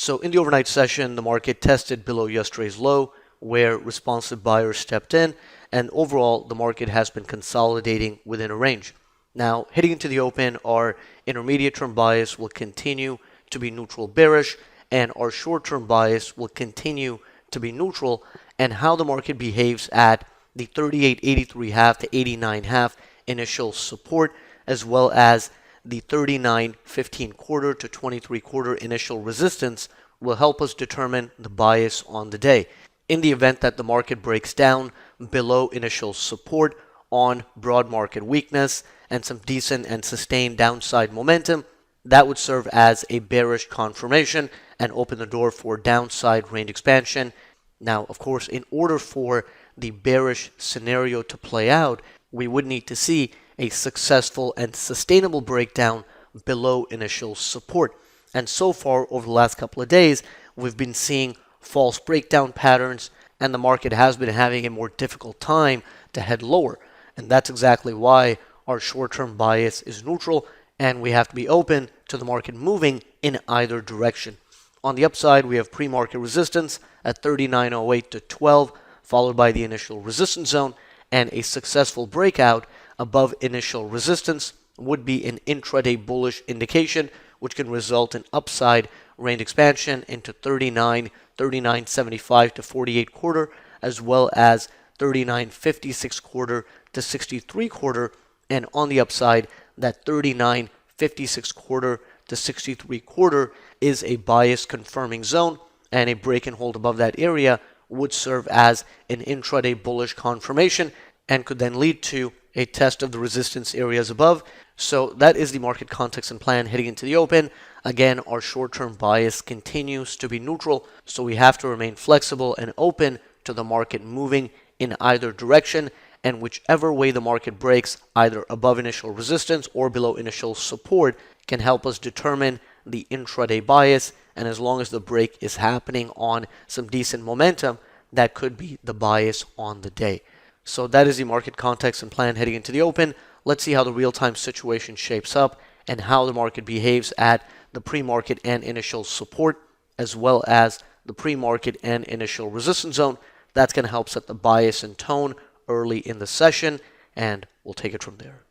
So in the overnight session, the market tested below yesterday's low, where responsive buyers stepped in, and overall the market has been consolidating within a range. Now, heading into the open, our intermediate term bias will continue to be neutral bearish, and our short term bias will continue to be neutral. And how the market behaves at the 38.83.5 to 89.5 initial support, as well as the 39.15 quarter to 23 quarter initial resistance, will help us determine the bias on the day. In the event that the market breaks down below initial support on broad market weakness and some decent and sustained downside momentum, that would serve as a bearish confirmation and open the door for downside range expansion. Now, of course, in order for the bearish scenario to play out, we would need to see a successful and sustainable breakdown below initial support. And so far, over the last couple of days, we've been seeing false breakdown patterns, and the market has been having a more difficult time to head lower. And that's exactly why our short-term bias is neutral, and we have to be open to the market moving in either direction. On the upside, we have pre-market resistance at 39.08 to 12, followed by the initial resistance zone, and a successful breakout above initial resistance would be an intraday bullish indication, which can result in upside range expansion into 39.75 to 48 quarter, as well as 39.56 quarter to 63 quarter, and on the upside, that 39.56 quarter to 63 quarter is a bias confirming zone, and a break and hold above that area would serve as an intraday bullish confirmation and could then lead to a test of the resistance areas above. So that is the market context and plan heading into the open. Again, our short-term bias continues to be neutral, so we have to remain flexible and open to the market moving in either direction, and whichever way the market breaks, either above initial resistance or below initial support, can help us determine the intraday bias. And as long as the break is happening on some decent momentum, that could be the bias on the day. So that is the market context and plan heading into the open. Let's see how the real-time situation shapes up and how the market behaves at the pre-market and initial support, as well as the pre-market and initial resistance zone. That's going to help set the bias and tone early in the session, and we'll take it from there.